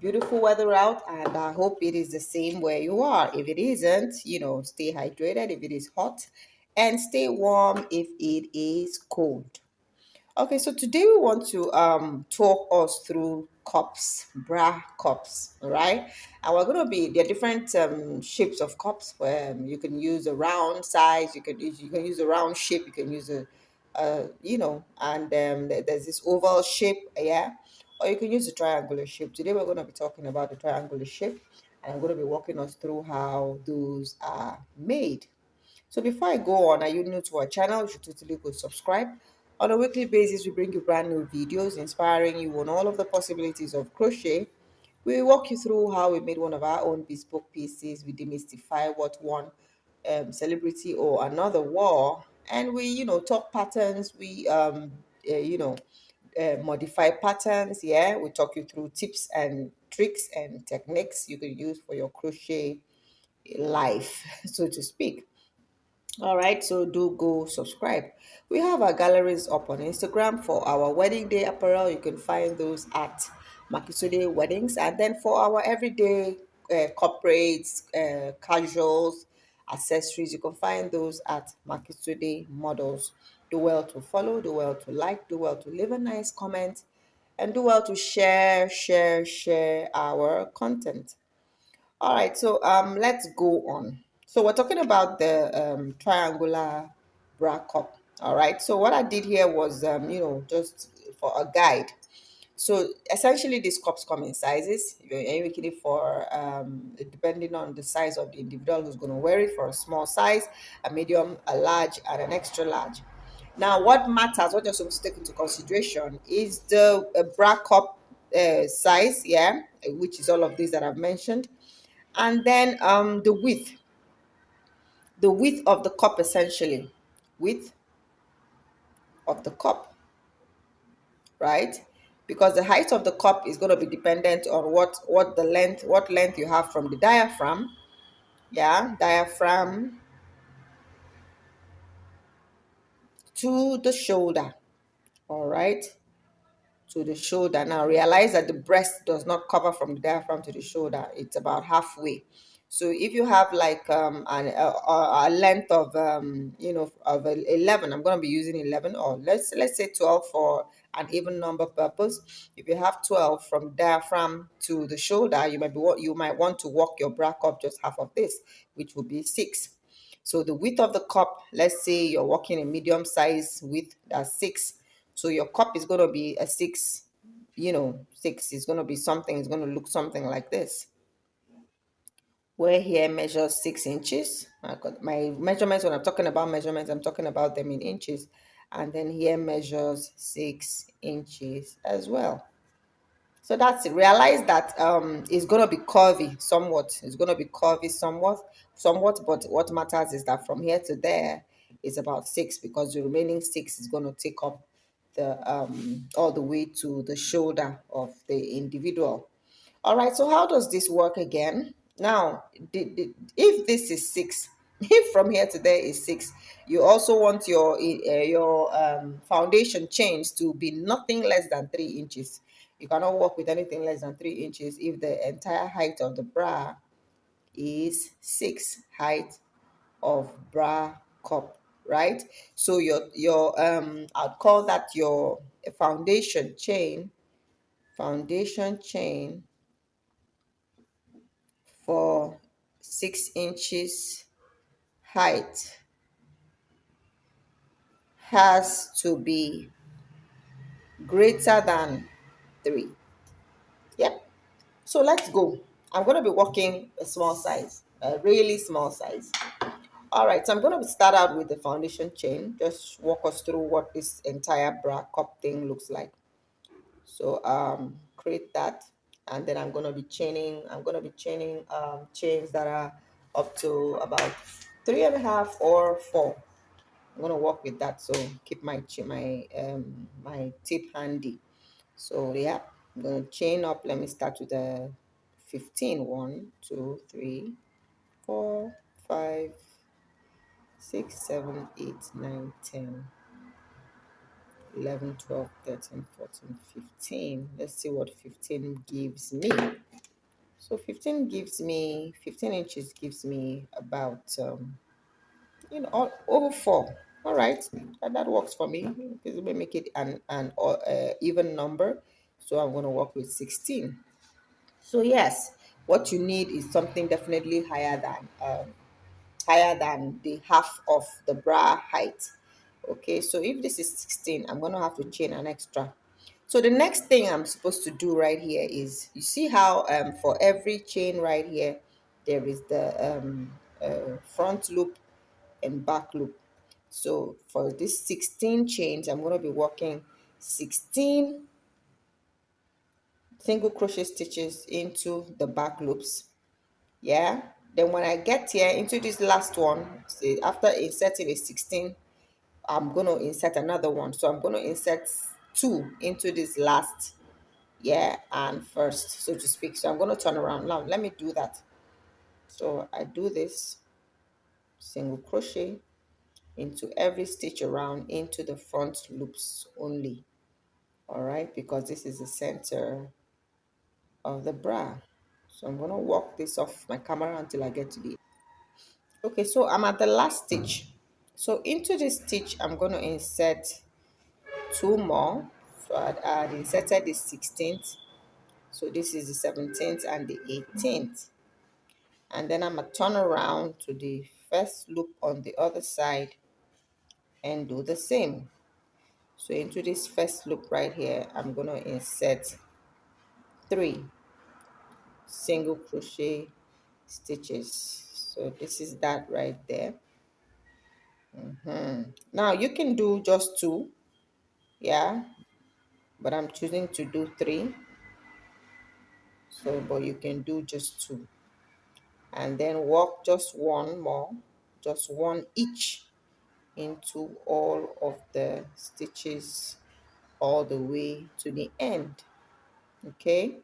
beautiful weather out, and I hope it is the same where you are. If it isn't, stay hydrated if it is hot, and stay warm if it is cold. Okay, so today we want to talk us through cups, bra cups, all right? And we're gonna be there are different shapes of cups. Where you can use a round size, you can use a round shape, you can use and there's this oval shape, yeah, or you can use a triangular shape. Today we're gonna be talking about the triangular shape, and I'm gonna be walking us through how those are made. So before I go on, are you new to our channel? You should totally go subscribe. On a weekly basis, we bring you brand new videos inspiring you on all of the possibilities of crochet. We walk you through how we made one of our own bespoke pieces. We demystify what one celebrity or another wore, and we, talk patterns. We, modify patterns. Yeah, we talk you through tips and tricks and techniques you can use for your crochet life, so to speak. All right, so do go subscribe. We have our galleries up on Instagram for our wedding day apparel. You can find those at Makisode Weddings. And then for our everyday corporates, casuals, accessories, you can find those at Makisode Models. Do well to follow, do well to like, do well to leave a nice comment, and do well to share our content. All right, so let's go on. So we're talking about the triangular bra cup. All right, so what I did here was just for a guide. So essentially, these cups come in sizes. You're making it for depending on the size of the individual who's going to wear it, for a small size, a medium, a large, and an extra large. Now, what matters, what you're supposed to take into consideration, is the bra cup size, yeah, which is all of these that I've mentioned, and then the width of the cup, essentially width of the cup, right? Because the height of the cup is going to be dependent on what length you have from the diaphragm, yeah, diaphragm to the shoulder. All right, to the shoulder. Now realize that the breast does not cover from the diaphragm to the shoulder. It's about halfway. So if you have like a length of of 11, I'm going to be using 11, or let's say 12 for an even number purpose. If you have 12 from diaphragm to the shoulder, you might want to walk your bra up just half of this, which would be 6. So the width of the cup, let's say you're working a medium size width, that's 6. So your cup is going to be a 6, 6 is going to be something, it's going to look something like this. Where here measures 6 inches. I got my measurements. When I'm talking about measurements, I'm talking about them in inches. And then here measures 6 inches as well. So that's it. Realize that it's gonna be curvy somewhat. It's gonna be curvy somewhat. But what matters is that from here to there is about 6, because the remaining 6 is gonna take up the all the way to the shoulder of the individual. All right. So how does this work again? Now, if this is 6, if from here to there is 6, you also want your foundation chains to be nothing less than 3 inches. You cannot work with anything less than 3 inches if the entire height of the bra is 6, height of bra cup, right? So I'd call that your foundation chain for 6 inches height has to be greater than 3. Yep. So let's go. I'm going to be working a small size, a really small size. All right, so I'm going to start out with the foundation chain. Just walk us through what this entire bra cup thing looks like. So create that, and then I'm going to be chaining. Chains that are up to about 3.5 or 4. I'm going to work with that, so keep my tip handy. So yeah, I'm going to chain up. Let me start with the 15. 1, 2, 3, 4, 5, 6, 7, 8, 9, 10, 11, 12, 13, 14, 15. Let's see what 15 gives me. So 15 inches gives me about, over 4. All right, that works for me because we make it an even number. So I'm going to work with 16. So yes, what you need is something definitely higher than the half of the bra height. Okay, so if this is 16, I'm going to have to chain an extra. So the next thing I'm supposed to do right here is, you see how for every chain right here there is the front loop and back loop. So for this 16 chains, I'm going to be working 16 single crochet stitches into the back loops. Yeah, then when I get here into this last one, see, after inserting a 16, I'm going to insert another one. So I'm going to insert 2 into this last, yeah, and first, so to speak. So I'm going to turn around now. Let me do that. So I do this single crochet into every stitch around into the front loops only. All right, because this is the center of the bra. So I'm going to walk this off my camera until I get to the. Okay, so I'm at the last stitch. So into this stitch, I'm going to insert 2 more. So I'd inserted the 16th. So this is the 17th and the 18th. And then I'm going to turn around to the first loop on the other side and do the same. So into this first loop right here, I'm going to insert 3 single crochet stitches. So this is that right there. Now you can do just 2, yeah, but I'm choosing to do 3. So but you can do just 2, and then work just 1 more, just 1 each into all of the stitches all the way to the end. Okay,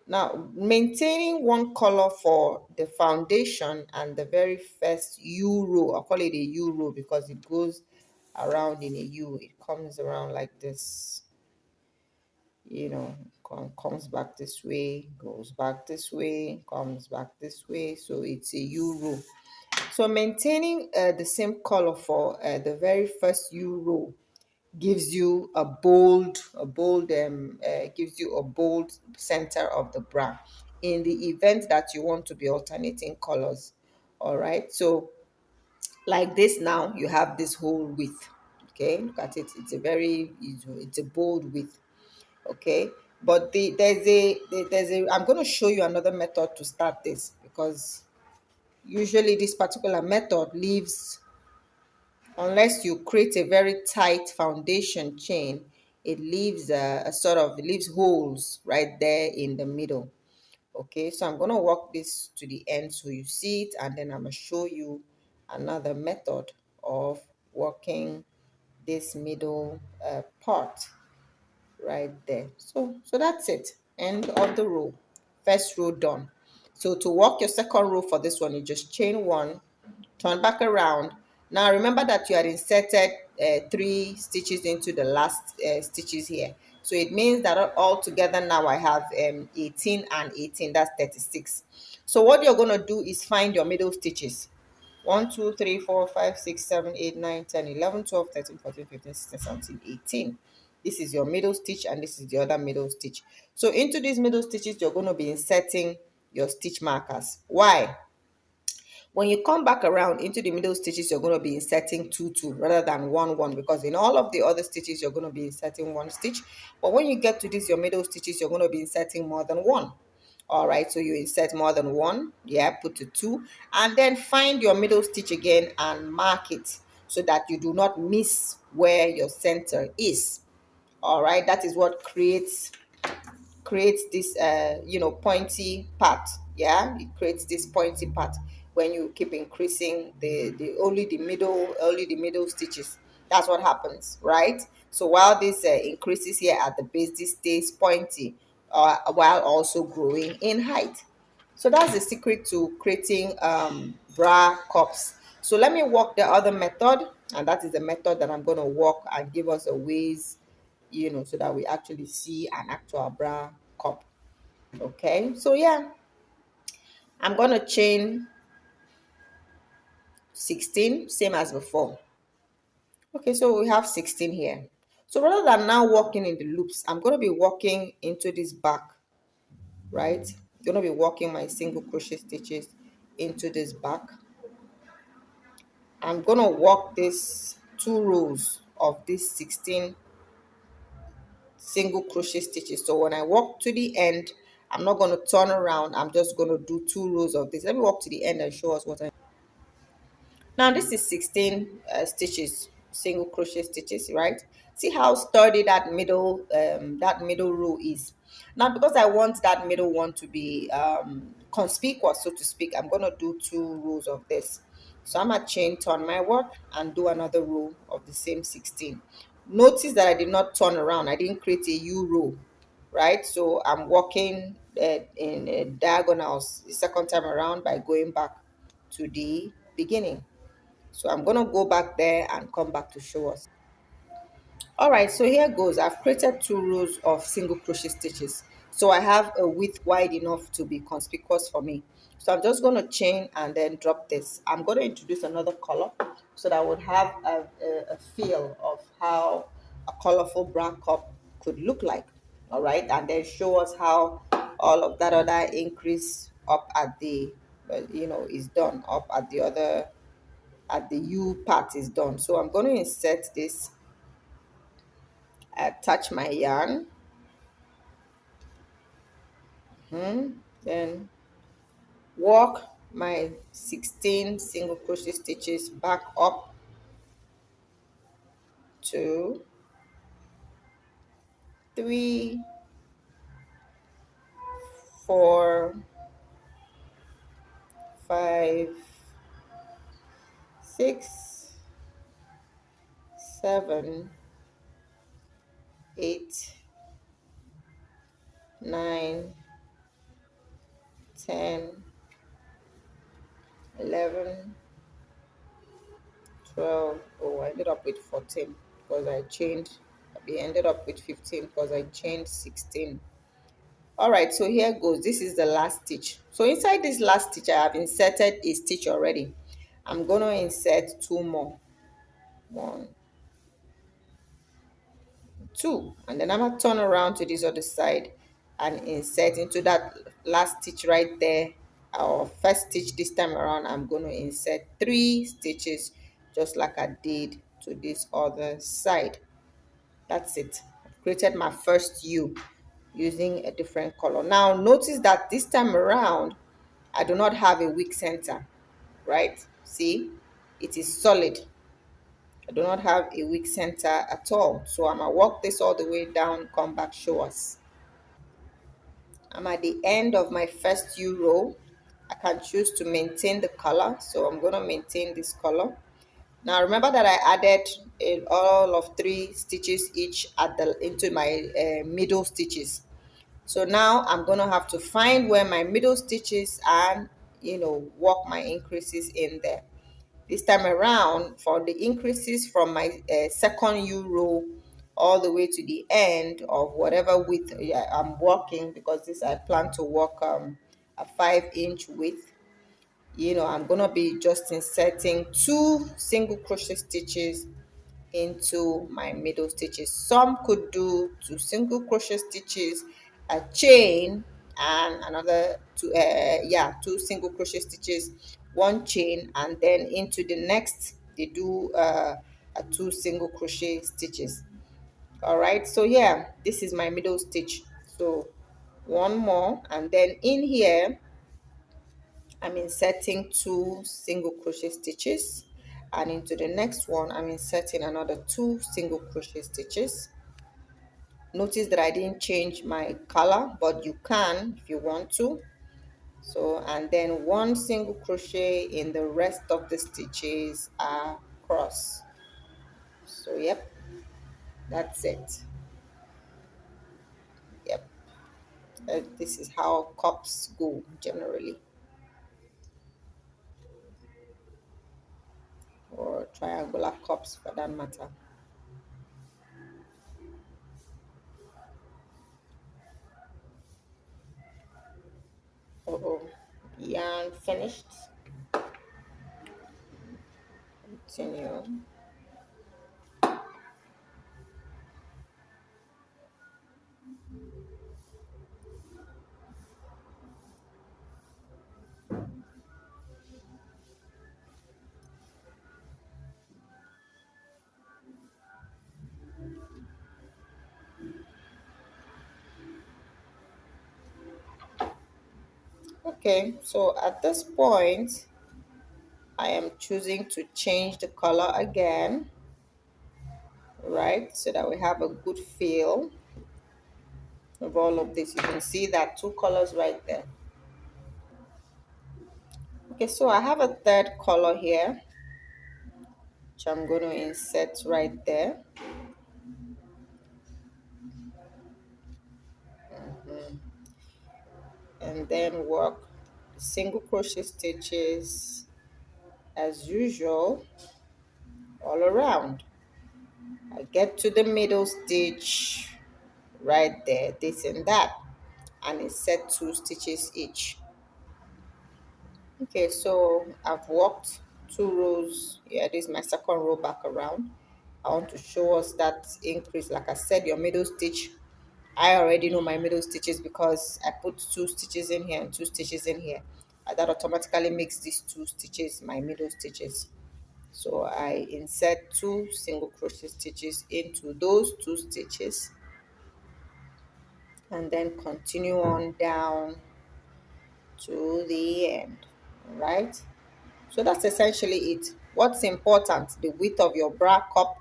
now maintaining one color for the foundation and the very first U row. I call it a U row because it goes around in a U. It comes around like this, comes back this way, goes back this way, comes back this way. So it's a U row. So maintaining the same color for the very first U row gives you gives you a bold center of the bra in the event that you want to be alternating colors. All right, so like this, now you have this whole width. Okay, look at it. It's a bold width. Okay, but I'm going to show you another method to start this, because usually this particular method leaves, unless you create a very tight foundation chain, it leaves it leaves holes right there in the middle. Okay, so I'm going to work this to the end so you see it, and then I'm going to show you another method of working this middle part right there. So that's it. End of the row. First row done. So to work your second row for this one, you just chain 1, turn back around. Now remember that you had inserted 3 stitches into the last stitches here. So it means that all together now I have 18 and 18. That's 36. So what you're going to do is find your middle stitches. 1, 2, 3, 4, 5, 6, 7, 8, 9, 10, 11, 12, 13, 14, 15, 16, 17, 18. This is your middle stitch and this is the other middle stitch. So into these middle stitches, you're going to be inserting your stitch markers. Why? When you come back around into the middle stitches, you're going to be inserting 2, 2 rather than 1, 1, because in all of the other stitches, you're going to be inserting 1 stitch. But when you get to this, your middle stitches, you're going to be inserting more than 1. All right, so you insert more than 1, yeah, put a 2, and then find your middle stitch again and mark it so that you do not miss where your center is. All right, that is what creates this pointy part. Yeah, it creates this pointy part when you keep increasing only the middle stitches. That's what happens, right? So while this increases here at the base, this stays pointy while also growing in height. So that's the secret to creating bra cups. So let me work the other method And that is the method that I'm going to walk and give us a ways, so that we actually see an actual bra cup. Okay, so yeah, I'm going to chain 16, same as before. Okay, so we have 16 here. So rather than now walking in the loops, I'm going to be walking into this back, right? I'm going to be walking my single crochet stitches into this back. I'm going to walk this 2 rows of this 16 single crochet stitches. So when I walk to the end, I'm not going to turn around. I'm just going to do 2 rows of this. Let me walk to the end and show us what I. Now this is 16 stitches, single crochet stitches, right? See how sturdy that middle row is. Now because I want that middle one to be conspicuous, so to speak, I'm going to do 2 rows of this. So I'm going to chain turn my work and do another row of the same 16. Notice that I did not turn around. I didn't create a U row, right? So I'm walking in diagonals the second time around by going back to the beginning. So I'm going to go back there and come back to show us. All right, so here goes. I've created 2 rows of single crochet stitches. So I have a width wide enough to be conspicuous for me. So I'm just going to chain and then drop this. I'm going to introduce another color so that I would have a feel of how a colorful bra cup could look like. All right, and then show us how all of that other increase up at the, is done up at the U part is done. So I'm going to insert this, attach my yarn, then walk my 16 single crochet stitches back up to 3, 4, 5, 6, 7, 8, 9, 10, 11, 12. Oh, I ended up with 14 because I chained. We ended up with 15 because I chained 16. All right, so here goes. This is the last stitch. So inside this last stitch, I have inserted a stitch already. I'm going to insert 2 more. 1, 2, and then I'm going to turn around to this other side and insert into that last stitch right there. Our first stitch this time around, I'm going to insert 3 stitches just like I did to this other side. That's it. I've created my first U using a different color. Now notice that this time around I do not have a weak center, right? See, it is solid. I do not have a weak center at all. So I'm gonna walk this all the way down, come back, show us. I'm at the end of my first U row. I can choose to maintain the color, so I'm going to maintain this color. Now remember that I added all of 3 stitches each at the into my middle stitches. So now I'm going to have to find where my middle stitches and work my increases in there. This time around, for the increases from my second U row all the way to the end of whatever width I'm working, because this I plan to work a 5-inch width. I'm gonna be just inserting 2 single crochet stitches into my middle stitches. Some could do 2 single crochet stitches, a chain, and another 2 single crochet stitches, 1 chain, and then into the next they do a 2 single crochet stitches. All right, so yeah, this is my middle stitch. So 1 more, and then in here I'm inserting 2 single crochet stitches, and into the next one I'm inserting another 2 single crochet stitches. Notice that I didn't change my color, but you can if you want to. So, and then 1 single crochet in the rest of the stitches across. So yep, that's it. Yep, this is how cups go generally. or triangular cups for that matter. Oh, yarn finished. Continue. Okay, so at this point, I am choosing to change the color again, right? So that we have a good feel of all of this. You can see that two colors right there. Okay, so I have a third color here, which I'm going to insert right there. And then work single crochet stitches as usual all around. I get to the middle stitch right there, this and that, and insert 2 stitches each. Okay, so I've worked 2 rows. Yeah, this is my second row back around. I want to show us that increase. Like I said, your middle stitch, I already know my middle stitches because I put 2 stitches in here and 2 stitches in here. That automatically makes these 2 stitches my middle stitches. So I insert 2 single crochet stitches into those 2 stitches and then continue on down to the end. All right, so that's essentially it. What's important, the width of your bra cup.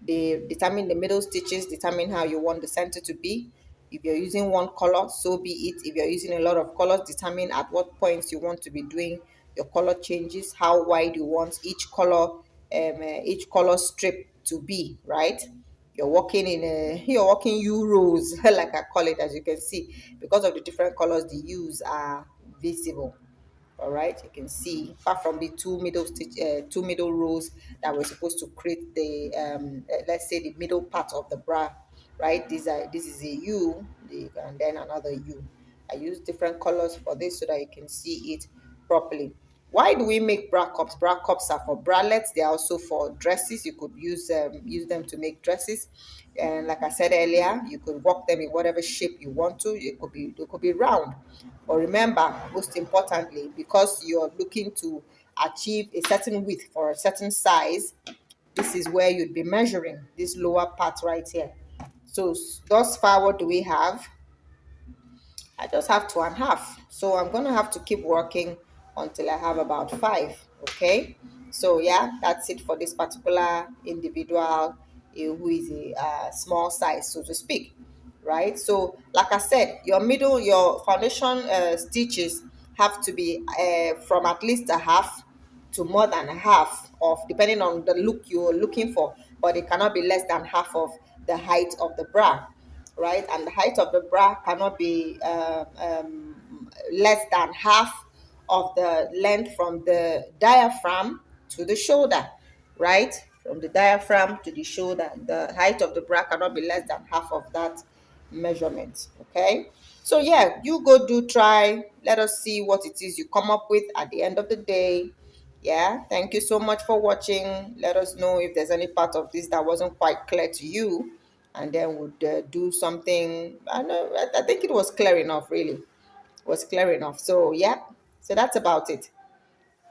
They determine the middle stitches, determine how you want the center to be. If you're using one color, so be it. If you're using a lot of colors, determine at what points you want to be doing your color changes, how wide you want each color strip to be, right? You're working in you're working U rows, like I call it, as you can see, because of the different colors, the U's are visible. All right, you can see apart from the two middle rows that were supposed to create the let's say the middle part of the bra, right? This is a U, and then another U. I use different colors for this so that you can see it properly. Why do we make bra cups? Bra cups are for bralettes. They are also for dresses. You could use them to make dresses, and like I said earlier, you could work them in whatever shape you want to. It could be round, but remember, most importantly, because you're looking to achieve a certain width for a certain size, this is where you'd be measuring this lower part right here. So thus far, what do we have? I just have 2.5. So I'm going to have to keep working until I have about 5. Okay. So yeah, that's it for this particular individual who is a small size, so to speak. Right. So like I said, your foundation stitches have to be from at least a half to more than half of, depending on the look you're looking for, but it cannot be less than half of the height of the bra, right? And the height of the bra cannot be less than half of the length from the diaphragm to the shoulder, right? From the diaphragm to the shoulder, the height of the bra cannot be less than half of that measurement. Okay, so yeah, you go do try. Let us see what it is you come up with at the end of the day. Yeah, thank you so much for watching. Let us know if there's any part of this that wasn't quite clear to you, and then we'll do something. I know, I think it was clear enough, really. It was clear enough. So yeah, so that's about it.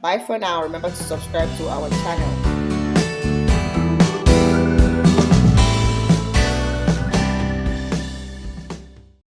Bye for now. Remember to subscribe to our channel.